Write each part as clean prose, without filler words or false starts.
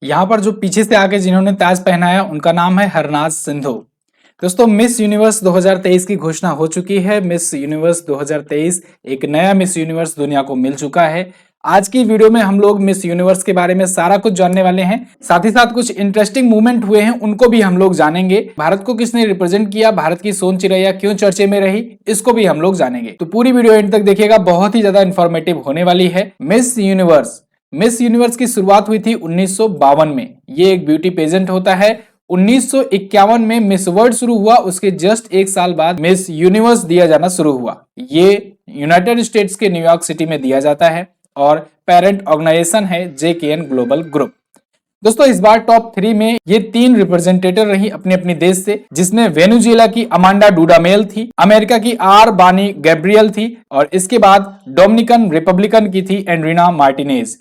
यहाँ पर जो पीछे से आके जिन्होंने ताज पहनाया उनका नाम है हरनाज सिंधु। दोस्तों मिस यूनिवर्स 2023 की घोषणा हो चुकी है। मिस यूनिवर्स 2023 एक नया मिस यूनिवर्स दुनिया को मिल चुका है। आज की वीडियो में हम लोग मिस यूनिवर्स के बारे में सारा कुछ जानने वाले हैं। साथ ही साथ कुछ इंटरेस्टिंग मूवमेंट हुए हैं उनको भी हम लोग जानेंगे। भारत को किसने रिप्रेजेंट किया, भारत की सोन चिड़ैया क्यों चर्चे में रही, इसको भी हम लोग जानेंगे। तो पूरी वीडियो एंड तक देखिएगा, बहुत ही ज्यादा इंफॉर्मेटिव होने वाली है। मिस यूनिवर्स की शुरुआत हुई थी 1952 में। ये एक ब्यूटी पेजेंट होता है। 1951 में मिस वर्ल्ड शुरू हुआ, उसके जस्ट एक साल बाद मिस यूनिवर्स दिया जाना शुरू हुआ। ये यूनाइटेड स्टेट्स के न्यूयॉर्क सिटी में दिया जाता है और पेरेंट ऑर्गेनाइजेशन है JKN ग्लोबल ग्रुप। दोस्तों इस बार टॉप 3 में ये 3 रिप्रेजेंटेटिव रही अपने अपने देश से, जिसमें वेनेजुएला की अमांडा डूडामेल थी, अमेरिका की आर बानी गैब्रियल थी और इसके बाद डोमिनिकन रिपब्लिकन की थी एंड्रीना मार्टिनेज।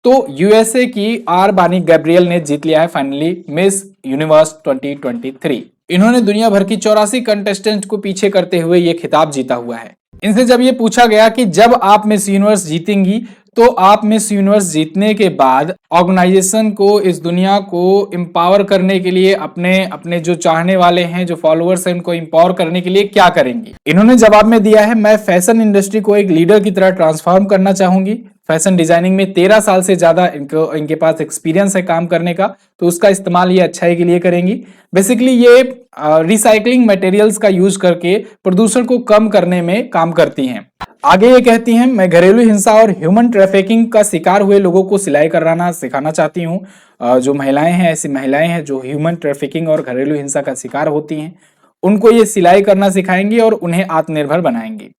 तो यूएसए की आर बानी गैब्रियल ने जीत लिया है फाइनली मिस यूनिवर्स 2023। इन्होंने दुनिया भर की 84 कंटेस्टेंट को पीछे करते हुए ये खिताब जीता हुआ है। इनसे जब ये पूछा गया कि जब आप मिस यूनिवर्स जीतेंगी तो आप मिस यूनिवर्स जीतने के बाद ऑर्गेनाइजेशन को, इस दुनिया को एम्पावर करने के लिए, अपने अपने जो चाहने वाले हैं, जो फॉलोअर्स हैं, उनको एम्पावर करने के लिए क्या करेंगी। इन्होंने जवाब में दिया है, मैं फैशन इंडस्ट्री को एक लीडर की तरह ट्रांसफॉर्म करना चाहूंगी। फैशन डिजाइनिंग में 13 साल से ज्यादा इनके पास एक्सपीरियंस है काम करने का, तो उसका इस्तेमाल ये अच्छाई के लिए करेंगी। बेसिकली ये रिसाइकलिंग मटेरियल्स का यूज करके प्रदूषण को कम करने में काम करती हैं। आगे ये कहती हैं, मैं घरेलू हिंसा और ह्यूमन ट्रैफिकिंग का शिकार हुए लोगों को सिलाई कराना सिखाना चाहती हूँ। जो महिलाएं हैं, ऐसी महिलाएं हैं जो ह्यूमन ट्रैफिकिंग और घरेलू हिंसा का शिकार होती हैं, उनको ये सिलाई करना सिखाएंगी और उन्हें आत्मनिर्भर बनाएंगी।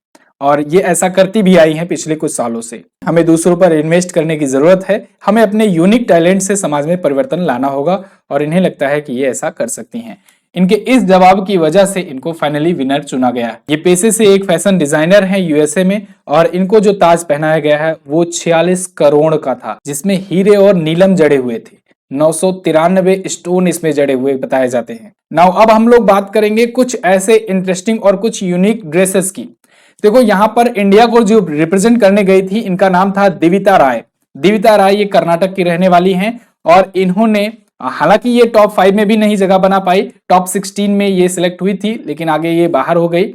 और ये ऐसा करती भी आई हैं पिछले कुछ सालों से। हमें दूसरों पर इन्वेस्ट करने की जरूरत है। हमें अपने यूनिक टैलेंट से समाज में परिवर्तन लाना होगा और इन्हें लगता है कि ये ऐसा कर सकती हैं। इनके इस जवाब की वजह से इनको फाइनली विनर चुना गया। ये पेशे से एक फैशन डिजाइनर हैं यूएसए में और इनको जो ताज पहनाया गया है वो 46 करोड़ का था, जिसमें हीरे और नीलम जड़े हुए थे। 993 स्टोन इसमें जड़े हुए बताए जाते हैं। नाउ अब हम लोग बात करेंगे कुछ ऐसे इंटरेस्टिंग और कुछ यूनिक ड्रेसेस की। देखो यहाँ पर इंडिया को जो रिप्रेजेंट करने गई थी, इनका नाम था दिविता राय। दिविता राय ये कर्नाटक की रहने वाली हैं और इन्होंने, हालांकि ये टॉप 5 में भी नहीं जगह बना पाई, टॉप 16 में ये सिलेक्ट हुई थी, लेकिन आगे ये बाहर हो गई।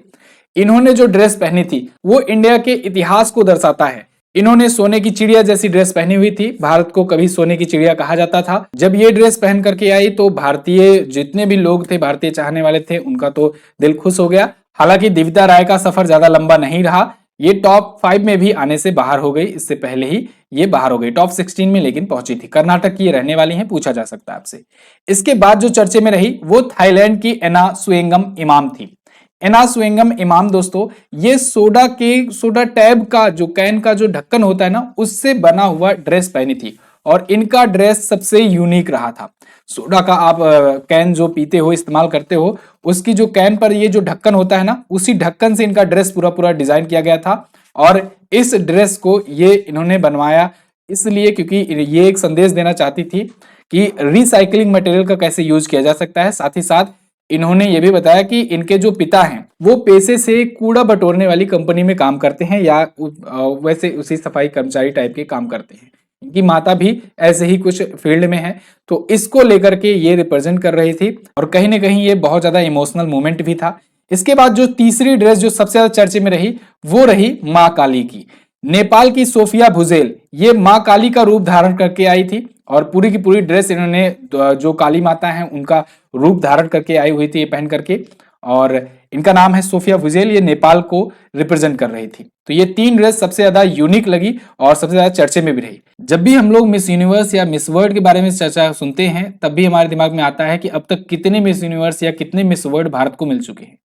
इन्होंने जो ड्रेस पहनी थी वो इंडिया के इतिहास को दर्शाता है। इन्होंने सोने की चिड़िया जैसी ड्रेस पहनी हुई थी। भारत को कभी सोने की चिड़िया कहा जाता था। जब ये ड्रेस पहन करके आई तो भारतीय जितने भी लोग थे, भारतीय चाहने वाले थे, उनका तो दिल खुश हो गया। हालांकि दिविता राय का सफर ज्यादा लंबा नहीं रहा, ये टॉप 5 में भी आने से बाहर हो गई। इससे पहले ही ये बाहर हो गई, टॉप 16 में लेकिन पहुंची थी। कर्नाटक की ये रहने वाली हैं, पूछा जा सकता है आपसे। इसके बाद जो चर्चे में रही वो थाईलैंड की एना सुएंगम इमाम थी। एना सुएंगम इमाम दोस्तों, ये सोडा टैब का जो कैन का जो ढक्कन होता है ना, उससे बना हुआ ड्रेस पहनी थी और इनका ड्रेस सबसे यूनिक रहा था। सोडा का आप कैन जो पीते हो, इस्तेमाल करते हो, उसकी जो कैन पर ये जो ढक्कन होता है ना, उसी ढक्कन से इनका ड्रेस पूरा पूरा डिजाइन किया गया था। और इस ड्रेस को ये इन्होंने बनवाया इसलिए क्योंकि ये एक संदेश देना चाहती थी कि रिसाइकलिंग मटेरियल का कैसे यूज किया जा सकता है। साथ ही साथ इन्होंने ये भी बताया कि इनके जो पिता हैं वो पेशे से कूड़ा बटोरने वाली कंपनी में काम करते हैं या वैसे उसी सफाई कर्मचारी टाइप के काम करते हैं। इनकी माता भी ऐसे ही कुछ फील्ड में है, तो इसको लेकर के ये रिप्रेजेंट कर रही थी और कहीं ना कहीं ये बहुत ज्यादा इमोशनल मोमेंट भी था। इसके बाद जो तीसरी ड्रेस जो सबसे ज्यादा चर्चे में रही वो रही माँ काली की। नेपाल की सोफिया भुजेल ये माँ काली का रूप धारण करके आई थी और पूरी की पूरी ड्रेस इन्होंने जो काली माता है उनका रूप धारण करके आई हुई थी ये पहन करके, और इनका नाम है सोफिया भुजेल। ये नेपाल को रिप्रेजेंट कर रही थी। तो ये 3 ड्रेस सबसे ज्यादा यूनिक लगी और सबसे ज्यादा चर्चे में भी रही। जब भी हम लोग मिस यूनिवर्स या मिस वर्ल्ड के बारे में चर्चा सुनते हैं तब भी हमारे दिमाग में आता है कि अब तक कितने मिस यूनिवर्स या कितने मिस वर्ल्ड भारत को मिल चुके हैं।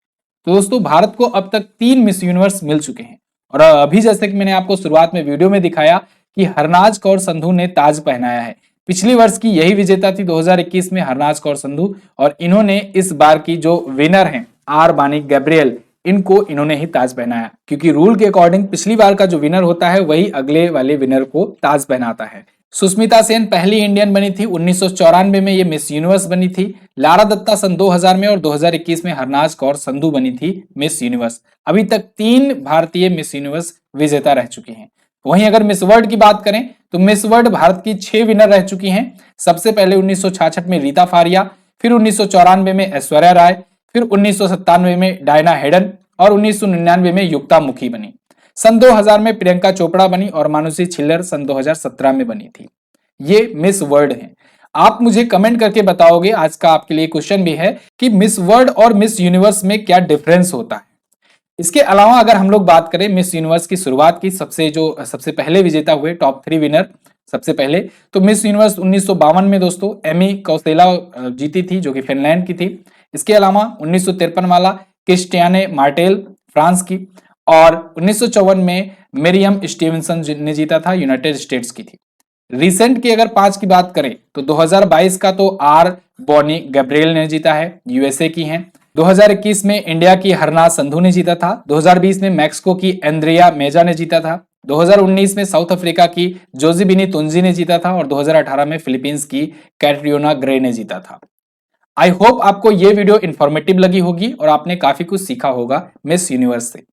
तो दोस्तों भारत को अब तक 3 मिस यूनिवर्स मिल चुके हैं और अभी जैसे कि मैंने आपको शुरुआत में वीडियो में दिखाया कि हरनाज कौर संधू ने ताज पहनाया है। पिछली वर्ष की यही विजेता थी 2021 में हरनाज कौर संधू, और इन्होंने इस बार की जो विनर हैं आर बानी गैब्रियल, इनको इन्होंने ही ताज पहनाया क्योंकि रूल के अकॉर्डिंग पिछली बार का जो विनर होता है वही अगले वाले विनर को ताज पहनाता है। सुष्मिता सेन पहली इंडियन बनी थी 1994 में, ये मिस यूनिवर्स बनी थी। लारा दत्ता सन 2000 में और 2021 में हरनाज कौर संधू बनी थी मिस यूनिवर्स। अभी तक 3 भारतीय मिस यूनिवर्स विजेता रह चुकी हैं। वहीं अगर मिस वर्ल्ड की बात करें तो मिस वर्ल्ड भारत की 6 विनर रह चुकी हैं। सबसे पहले 1966 में रीता फारिया, फिर 1994 में ऐश्वर्या राय, फिर 1997 में डायना हेडन और 1999 में युक्ता मुखी बनी। सन 2000 में प्रियंका चोपड़ा बनी और मानुषी छिल्लर सन 2017 में बनी थी। ये मिस वर्ल्ड हैं। आप मुझे कमेंट करके बताओगे, आज का आपके लिए क्वेश्चन भी है कि मिस वर्ल्ड और मिस यूनिवर्स में क्या डिफरेंस होता है। इसके अलावा अगर हम लोग बात करें मिस यूनिवर्स की शुरुआत की सबसे पहले विजेता हुए टॉप 3 विनर, सबसे पहले तो मिस यूनिवर्स 1952 में दोस्तों एमी कौसेला जीती थी, जो कि फिनलैंड की थी। इसके अलावा 1953 वाला क्रिस्टियाने मार्टेल फ्रांस की, और 1954 में मेरियम स्टीवनसन ने जीता था, यूनाइटेड स्टेट्स की थी। रिसेंट की अगर 5 की बात करें तो 2022 का तो आर बॉनी गैब्रिएल ने जीता है, यूएसए की हैं। 2021 में इंडिया की हरनाज संधू ने जीता था। 2020 में मैक्सिको की एंड्रिया मेजा ने जीता था। 2019 में साउथ अफ्रीका की जोजीबिनी तुंजी ने जीता था और 2018 में फिलीपींस की कैटरियोना ग्रे ने जीता था। आई होप आपको ये वीडियो इंफॉर्मेटिव लगी होगी और आपने काफी कुछ सीखा होगा मिस यूनिवर्स से।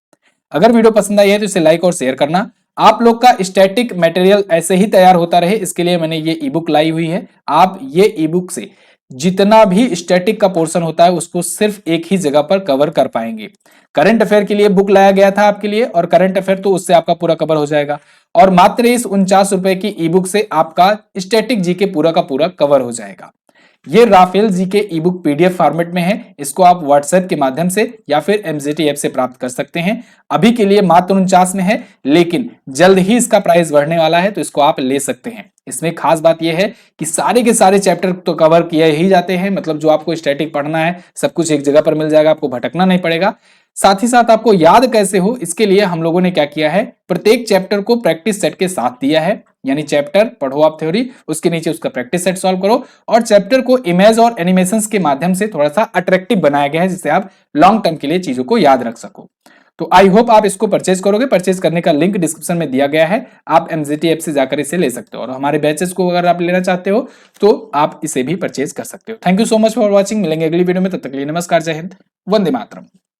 अगर वीडियो पसंद आई है तो इसे लाइक और शेयर करना। आप लोग का स्टैटिक मटेरियल ऐसे ही तैयार होता रहे, इसके लिए मैंने ये ई बुक लाई हुई है। आप ये ई बुक से जितना भी स्टैटिक का पोर्शन होता है उसको सिर्फ एक ही जगह पर कवर कर पाएंगे। करंट अफेयर के लिए बुक लाया गया था आपके लिए, और करंट अफेयर तो उससे आपका पूरा कवर हो जाएगा, और मात्र इस 49 रुपए की ई बुक से आपका स्टैटिक जीके पूरा का पूरा कवर हो जाएगा। ये राफेल जी के ई बुक पीडीएफ फॉर्मेट में है। इसको आप व्हाट्सएप के माध्यम से या फिर एमजीटी ऐप से प्राप्त कर सकते हैं। अभी के लिए मात्र 49 में है, लेकिन जल्द ही इसका प्राइस बढ़ने वाला है, तो इसको आप ले सकते हैं। इसमें खास बात यह है कि सारे के सारे चैप्टर तो कवर किए ही जाते हैं, मतलब जो आपको स्टैटिक पढ़ना है सब कुछ एक जगह पर मिल जाएगा, आपको भटकना नहीं पड़ेगा। साथ ही साथ आपको याद कैसे हो, इसके लिए हम लोगों ने क्या किया है, प्रत्येक चैप्टर को प्रैक्टिस सेट के साथ दिया है। यानी चैप्टर पढ़ो आप थ्योरी, उसके नीचे उसका प्रैक्टिस सेट सॉल्व करो, और चैप्टर को इमेज और एनिमेशंस के माध्यम से थोड़ा सा अट्रैक्टिव बनाया गया है, जिससे आप लॉन्ग टर्म के लिए चीजों को याद रख सको। तो आई होप आप इसको परचेज करोगे। परचेज करने का लिंक डिस्क्रिप्शन में दिया गया है, आप एमजीटी ऐप से जाकर इसे ले सकते हो, और हमारे बैचेस को अगर आप लेना चाहते हो तो आप इसे भी परचेज कर सकते हो। Thank you so much for watching. मिलेंगे अगली वीडियो में, तब तक के लिए नमस्कार, जय हिंद, वंदे मातरम।